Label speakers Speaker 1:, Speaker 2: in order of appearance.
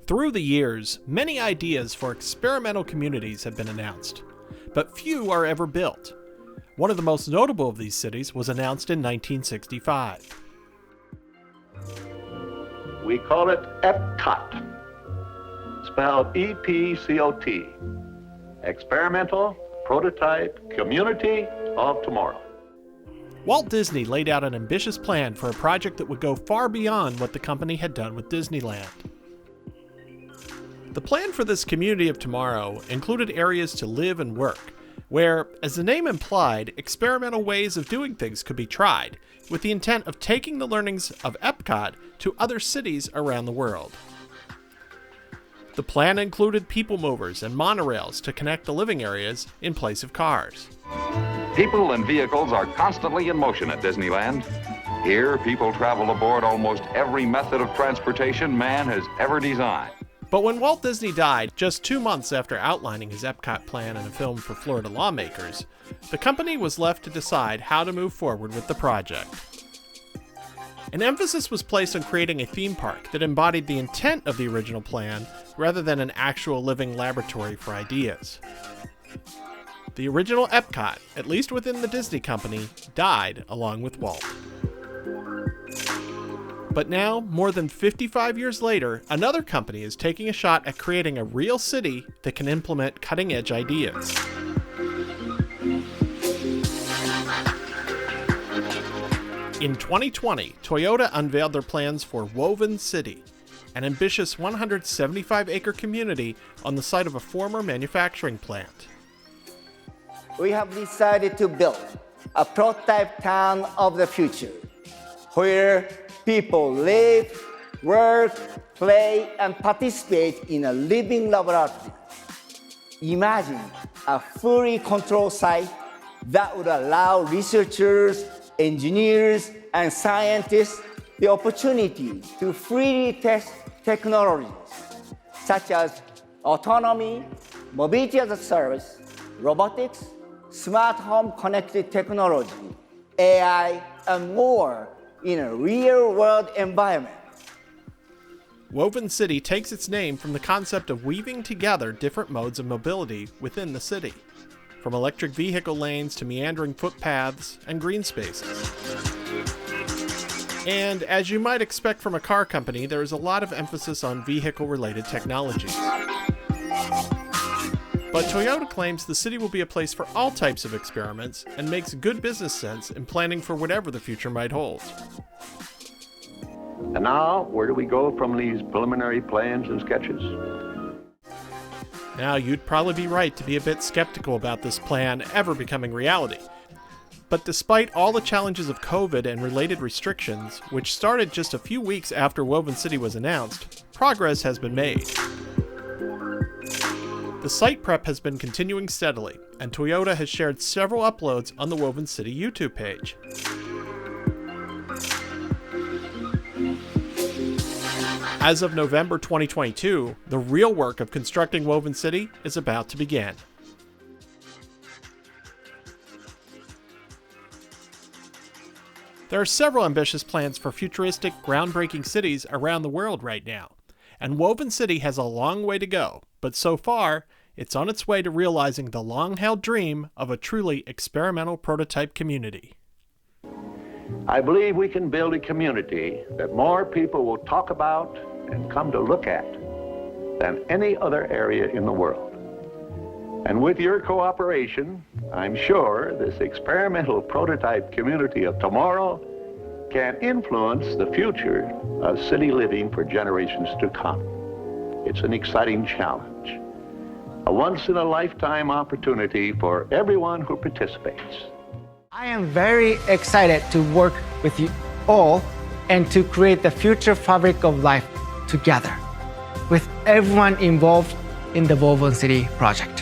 Speaker 1: Through the years, many ideas for experimental communities have been announced, but few are ever built. One of the most notable of these cities was announced in 1965.
Speaker 2: We call it EPCOT, spelled E-P-C-O-T, Experimental Prototype Community of Tomorrow.
Speaker 1: Walt Disney laid out an ambitious plan for a project that would go far beyond what the company had done with Disneyland. The plan for this community of tomorrow included areas to live and work, where, as the name implied, experimental ways of doing things could be tried, with the intent of taking the learnings of EPCOT to other cities around the world. The plan included people movers and monorails to connect the living areas in place of cars.
Speaker 3: People and vehicles are constantly in motion at Disneyland. Here, people travel aboard almost every method of transportation man has ever designed.
Speaker 1: But when Walt Disney died just 2 months after outlining his EPCOT plan in a film for Florida lawmakers, the company was left to decide how to move forward with the project. An emphasis was placed on creating a theme park that embodied the intent of the original plan rather than an actual living laboratory for ideas. The original EPCOT, at least within the Disney company, died along with Walt. But now, more than 55 years later, another company is taking a shot at creating a real city that can implement cutting-edge ideas. In 2020, Toyota unveiled their plans for Woven City, an ambitious 175-acre community on the site of a former manufacturing plant.
Speaker 4: We have decided to build a prototype town of the future, where people live, work, play, and participate in a living laboratory. Imagine a fully controlled site that would allow researchers, engineers, and scientists the opportunity to freely test technologies such as autonomy, mobility as a service, robotics, smart home connected technology, AI, and more in a real-world environment.
Speaker 1: Woven City takes its name from the concept of weaving together different modes of mobility within the city, from electric vehicle lanes to meandering footpaths and green spaces. And as you might expect from a car company, there is a lot of emphasis on vehicle-related technologies. But Toyota claims the city will be a place for all types of experiments and makes good business sense in planning for whatever the future might hold.
Speaker 2: And now, where do we go from these preliminary plans and sketches?
Speaker 1: Now, you'd probably be right to be a bit skeptical about this plan ever becoming reality. But despite all the challenges of COVID and related restrictions, which started just a few weeks after Woven City was announced, progress has been made. The site prep has been continuing steadily, and Toyota has shared several uploads on the Woven City YouTube page. As of November 2022, the real work of constructing Woven City is about to begin. There are several ambitious plans for futuristic, groundbreaking cities around the world right now, and Woven City has a long way to go, but so far, it's on its way to realizing the long-held dream of a truly experimental prototype community.
Speaker 2: I believe we can build a community that more people will talk about and come to look at than any other area in the world. And with your cooperation, I'm sure this experimental prototype community of tomorrow can influence the future of city living for generations to come. It's an exciting challenge, a once-in-a-lifetime opportunity for everyone who participates.
Speaker 5: I am very excited to work with you all and to create the future fabric of life together with everyone involved in the Woven City project.